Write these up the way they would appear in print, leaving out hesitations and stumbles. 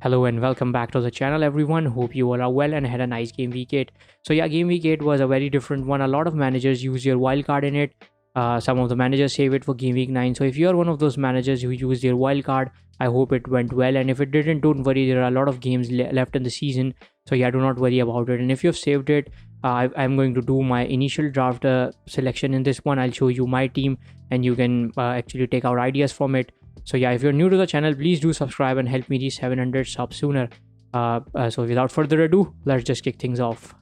Hello and welcome back to the channel, everyone. Hope you all are well and had a nice game week 8. So yeah, game week 8 was a very different one. A lot of managers use your wild card in it. Some of the managers save it for game week 9. So if you are one of those managers who used your wild card, I hope it went well. And if it didn't, don't worry. There are a lot of games left in the season. So yeah, do not worry about it. And if you've saved it, I'm going to do my initial draft selection in this one. I'll show you my team and you can actually take out ideas from it. So yeah, if you're new to the channel, please do subscribe and help me reach 700 subs sooner. So without further ado, let's just kick things off.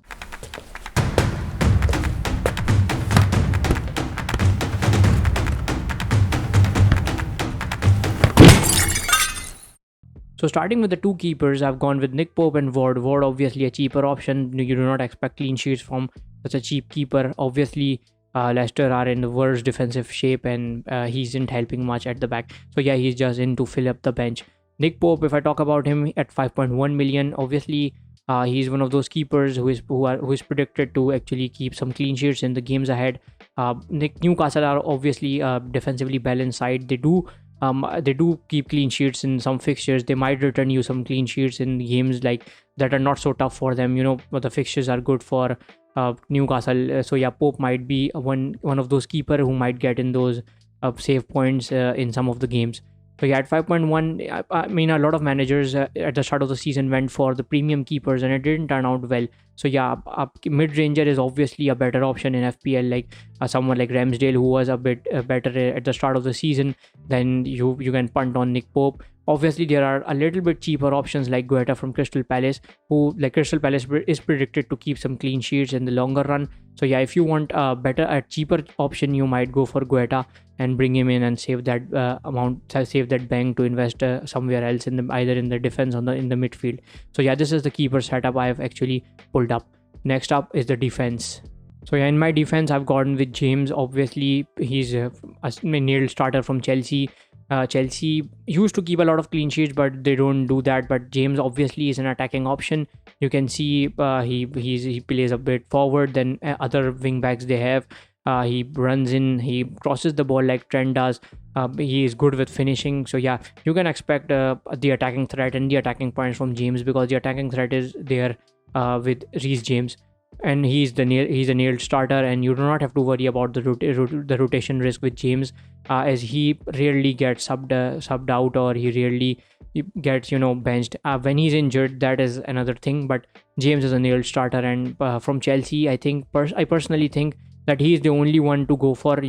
So starting with the two keepers, I've gone with Nick Pope and Ward. Ward obviously a cheaper option. You do not expect clean sheets from such a cheap keeper. Obviously, Leicester are in the worst defensive shape and he isn't helping much at the back. So yeah, he's just in to fill up the bench. Nick Pope, if I talk about him at 5.1 million, obviously he's one of those keepers who is predicted to actually keep some clean sheets in the games ahead. Newcastle are obviously a defensively balanced side. They do keep clean sheets in some fixtures. They might return you some clean sheets in games like that are not so tough for them. But the fixtures are good for Newcastle. So yeah, Pope might be one of those keeper who might get in those save points in some of the games. So yeah, at 5.1, I mean, a lot of managers at the start of the season went for the premium keepers and it didn't turn out well. So yeah, mid-ranger is obviously a better option in FPL, like someone like Ramsdale, who was a bit better at the start of the season. Then you can punt on Nick Pope. Obviously, there are a little bit cheaper options like Guetta from Crystal Palace, Crystal Palace is predicted to keep some clean sheets in the longer run. So yeah, if you want a cheaper option, you might go for Guetta and bring him in and save that save that bank to invest somewhere else either in the defense or in the midfield. So yeah, this is the keeper setup I have actually pulled up. Next up is the defense. So yeah, in my defense, I've gone with James. Obviously, he's a nailed starter from Chelsea. Chelsea used to keep a lot of clean sheets, but they don't do that. But James obviously is an attacking option. You can see he plays a bit forward than other wing backs they have. He runs in, he crosses the ball like Trent does. He is good with finishing. So yeah, you can expect the attacking threat and the attacking points from James, because the attacking threat is there with Reece James. And he's a nailed starter, and you do not have to worry about the rotation risk with James, as he rarely gets subbed out, or he rarely gets benched when he's injured. That is another thing, but James is a nailed starter. And from Chelsea, I personally think that he is the only one to go for.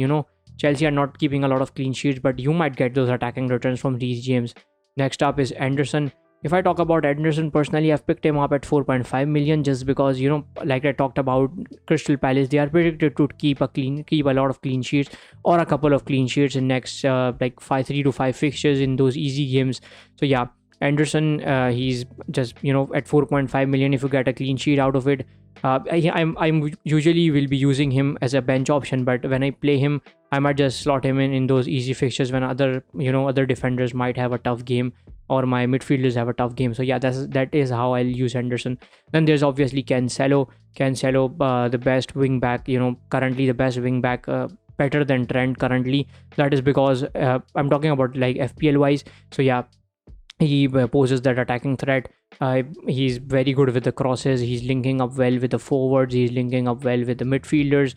Chelsea are not keeping a lot of clean sheets, but you might get those attacking returns from Reece James. Next up is Anderson. If I talk about Anderson personally, I've picked him up at 4.5 million just because, like I talked about Crystal Palace, they are predicted to keep a lot of clean sheets, or a couple of clean sheets in next 3 to 5 fixtures in those easy games. So yeah, Anderson, he's just at 4.5 million. If you get a clean sheet out of it, I'm usually will be using him as a bench option, but when I play him, I might just slot him in those easy fixtures when other defenders might have a tough game, or my midfielders have a tough game. So yeah, that is how I'll use Henderson. Then there's obviously Cancelo, the best wing back, currently the best wing back, better than Trent currently. That is because I'm talking about like FPL wise. So yeah, he poses that attacking threat. He's very good with the crosses. He's linking up well with the forwards. He's linking up well with the midfielders.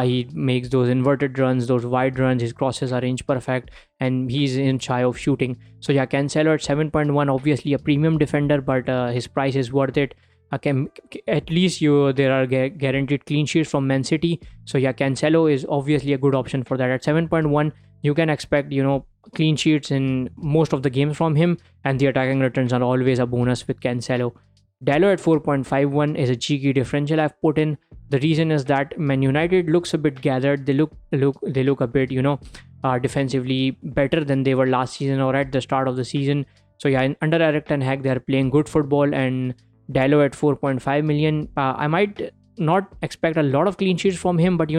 He makes those inverted runs, those wide runs. His crosses are inch perfect, and he's in shy of shooting. So yeah, Cancelo at 7.1, obviously a premium defender, but his price is worth it. At least there are guaranteed clean sheets from Man City. So yeah, Cancelo is obviously a good option for that. At 7.1, you can expect clean sheets in most of the games from him, and the attacking returns are always a bonus with Cancelo. Dalot at 4.51 is a cheeky differential I've put in. The reason is that Man United looks a bit gathered. They look a bit defensively better than they were last season or at the start of the season. So yeah, under Erik ten Hag, they are playing good football. And Dalot at 4.5 million, I might not expect a lot of clean sheets from him, but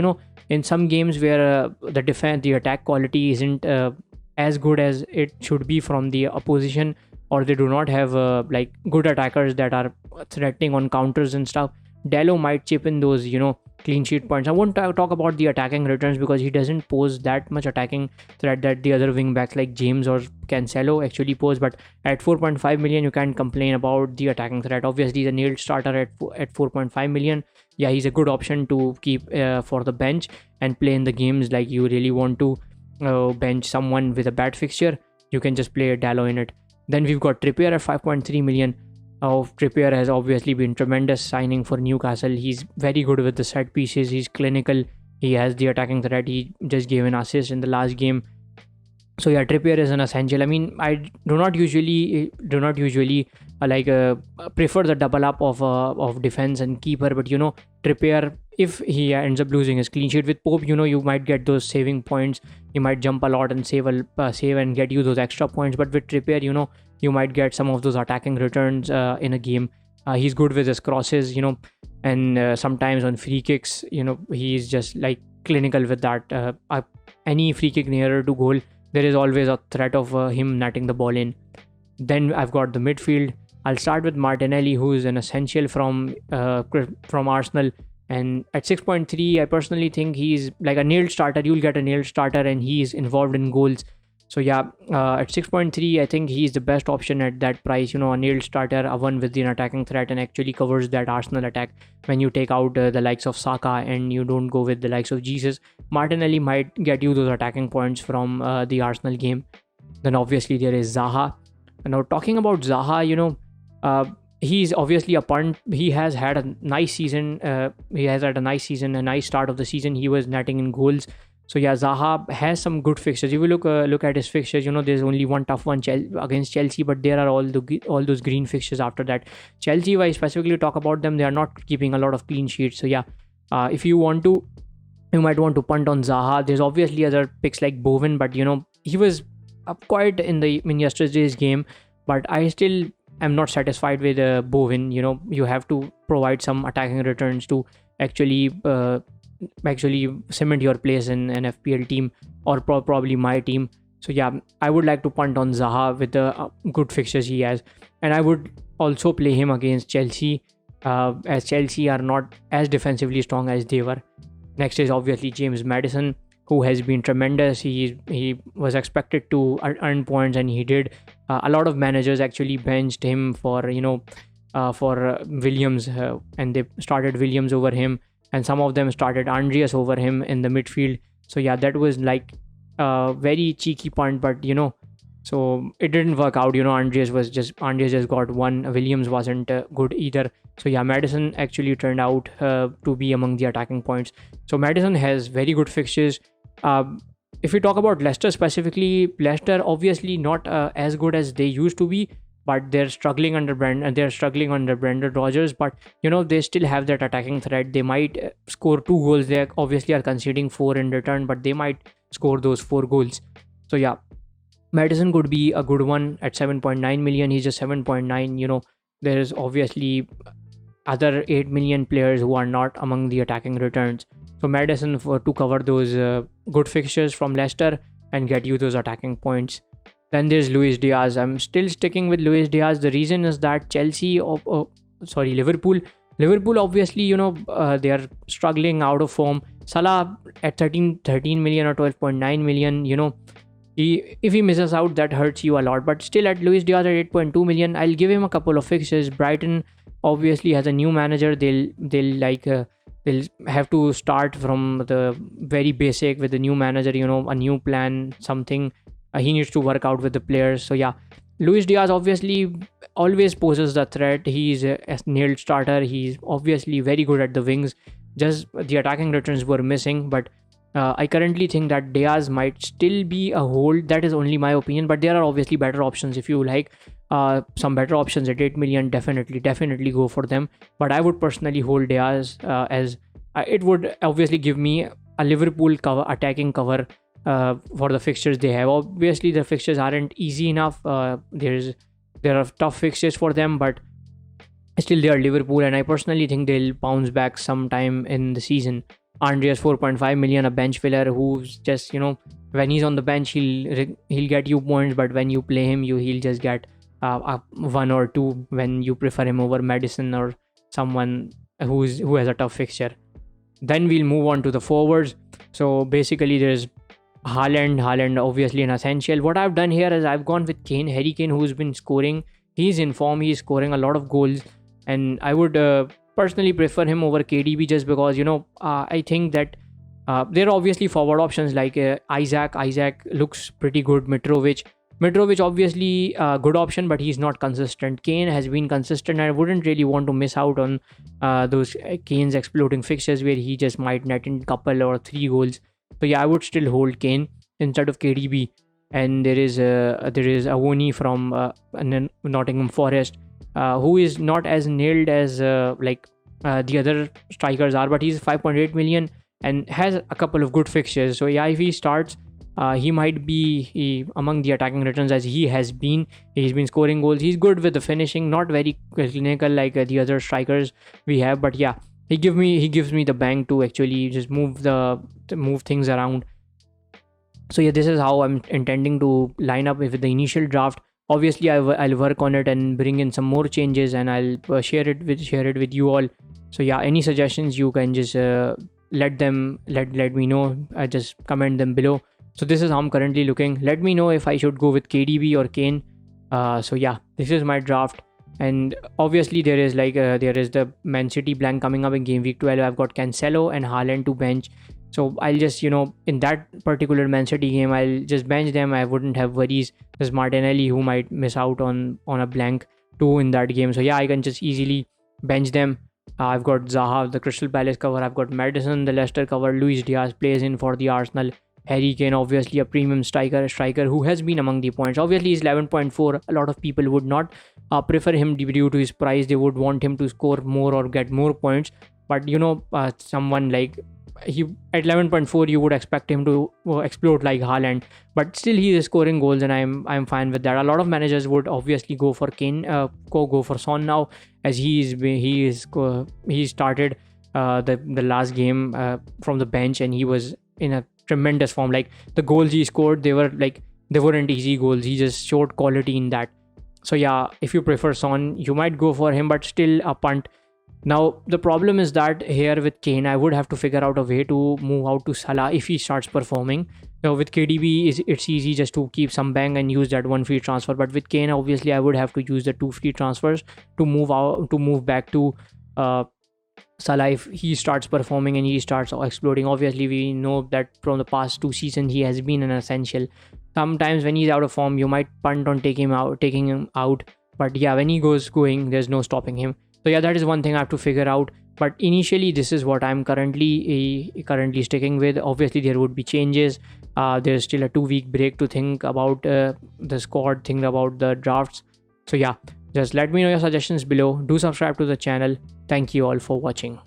in some games where the attack quality isn't as good as it should be from the opposition, or they do not have good attackers that are threatening on counters and stuff, Dalot might chip in those clean sheet points. I won't talk about the attacking returns because he doesn't pose that much attacking threat that the other wing backs like James or Cancelo actually pose. But at 4.5 million, you can't complain about the attacking threat. Obviously, the nailed starter at 4.5 million. Yeah, he's a good option to keep for the bench and play in the games like you really want to bench someone with a bad fixture. You can just play a Dallo in it. Then we've got Trippier at 5.3 million. Trippier has obviously been tremendous signing for Newcastle. He's very good with the set pieces. He's clinical. He has the attacking threat. He just gave an assist in the last game. So yeah, Trippier is an essential. I mean, I do not usually prefer the double up of defense and keeper, but Trippier, if he ends up losing his clean sheet with Pope, you might get those saving points. You might jump a lot and save and get you those extra points. But with Trippier, you might get some of those attacking returns in a game. He's good with his crosses, and sometimes on free kicks, he's just like clinical with that. Any free kick nearer to goal, there is always a threat of him netting the ball in. Then I've got the midfield. I'll start with Martinelli, who is an essential from Arsenal. And at 6.3, I personally think he's like a nailed starter. You'll get a nailed starter and he's involved in goals. So yeah, at 6.3, I think he's the best option at that price. A nailed starter, a one with an attacking threat and actually covers that Arsenal attack. When you take out the likes of Saka and you don't go with the likes of Jesus, Martinelli might get you those attacking points from the Arsenal game. Then obviously there is Zaha. And now talking about Zaha, he's obviously a punt. He has had a nice season. A nice start of the season. He was netting in goals. So yeah, Zaha has some good fixtures. If you look at his fixtures, there's only one tough one against Chelsea, but there are all those green fixtures after that. Chelsea, if I specifically talk about them, they are not keeping a lot of clean sheets. So yeah, if you want to, you might want to punt on Zaha. There's obviously other picks like Bowen, but he was quite in yesterday's game. But I still am not satisfied with Bowen. You have to provide some attacking returns to actually cement your place in an FPL team or probably my team. So yeah, I would like to punt on Zaha with the good fixtures he has, and I would also play him against Chelsea, as Chelsea are not as defensively strong as they were. Next is obviously James Maddison, who has been tremendous. He was expected to earn points and he did. A lot of managers actually benched him for Williams, and they started Williams over him. And some of them started Andreas over him in the midfield. So yeah, that was like a very cheeky punt, but so it didn't work out. Andreas just got one. Williams wasn't good either. So yeah, Maddison actually turned out to be among the attacking points. So Maddison has very good fixtures. If we talk about Leicester specifically, Leicester obviously not as good as they used to be, but they're struggling under Brendan Rodgers. But they still have that attacking threat. They might score 2 goals. They obviously are conceding 4 in return, but they might score those 4 goals. So yeah, Maddison could be a good one at 7.9 million. He's just 7.9. There's obviously other 8 million players who are not among the attacking returns. So Maddison to cover those good fixtures from Leicester and get you those attacking points. Then there's Luis Diaz. I'm still sticking with Luis Diaz. The reason is that Liverpool obviously, they are struggling out of form. Salah at 13 million or 12.9 million, if he misses out, that hurts you a lot. But still at Luis Diaz at 8.2 million, I'll give him a couple of fixes. Brighton obviously has a new manager. They'll have to start from the very basic with the new manager, a new plan, something. He needs to work out with the players. So yeah, Luis Diaz obviously always poses the threat. He's a nailed starter. He's obviously very good at the wings. Just the attacking returns were missing. But I currently think that Diaz might still be a hold. That is only my opinion. But there are obviously better options. If you like some better options at 8 million, definitely go for them. But I would personally hold Diaz as it would obviously give me a Liverpool attacking cover for the fixtures they have. Obviously the fixtures aren't easy enough. There are tough fixtures for them, but still they are Liverpool, and I personally think they'll bounce back sometime in the season. Andreas 4.5 million, a bench filler who's just when he's on the bench he'll get you points, but when you play him he'll just get 1 or 2 when you prefer him over Maddison or someone who has a tough fixture. Then we'll move on to the forwards. So basically there's Haaland obviously an essential. What I've done here is I've gone with Harry Kane, who's been scoring. He's in form, he's scoring a lot of goals, and I would personally prefer him over KDB, just because I think that there are obviously forward options like Isaac. Isaac looks pretty good. Mitrovic obviously a good option, but he's not consistent. Kane has been consistent. I wouldn't really want to miss out on those Kane's exploding fixtures where he just might net in couple or 3 goals. So yeah, I would still hold Kane instead of KDB. And there is Awoni from Nottingham Forest, who is not as nailed as the other strikers are, but he's 5.8 million and has a couple of good fixtures. So yeah, if he starts, he might be among the attacking returns, as he has been. He's been scoring goals. He's good with the finishing, not very clinical like the other strikers we have, but yeah, he gives me the bank to actually just move things around. So yeah, this is how I'm intending to line up with the initial draft. Obviously, I'll work on it and bring in some more changes, and I'll share it with you all. So yeah, any suggestions you can just let me know. Just comment them below. So this is how I'm currently looking. Let me know if I should go with KDB or Kane. So yeah, this is my draft. And obviously there is the Man City blank coming up in game week 12. I've got Cancelo and Haaland to bench. So I'll just, in that particular Man City game, I'll just bench them. I wouldn't have worries. There's Martinelli, who might miss out on a blank too in that game. So yeah, I can just easily bench them. I've got Zaha, the Crystal Palace cover. I've got Maddison, the Leicester cover. Luis Diaz plays in for the Arsenal. Harry Kane, obviously a premium striker who has been among the points. Obviously, he's 11.4. A lot of people would not prefer him due to his price. They would want him to score more or get more points. But someone like he at 11.4, you would expect him to explode like Haaland. But still, he is scoring goals, and I'm fine with that. A lot of managers would obviously go for Kane, go for Son now, as he started the last game from the bench, and he was in a tremendous form. Like, the goals he scored, they weren't easy goals. He just showed quality in that. So yeah, if you prefer Son, you might go for him, but still a punt. Now the problem is that here with Kane, I would have to figure out a way to move out to Salah if he starts performing. Now with KDB, it's easy just to keep some bang and use that one free transfer, but with Kane, obviously I would have to use the 2 free transfers to move back to Salah if he starts performing and he starts exploding. Obviously, we know that from the past 2 seasons he has been an essential. Sometimes when he's out of form, you might punt on taking him out. But yeah, when he goes going, there's no stopping him. So yeah, that is one thing I have to figure out. But initially, this is what I'm currently sticking with. Obviously, there would be changes. There's still a 2-week break to think about the squad, think about the drafts. So yeah, just let me know your suggestions below. Do subscribe to the channel. Thank you all for watching.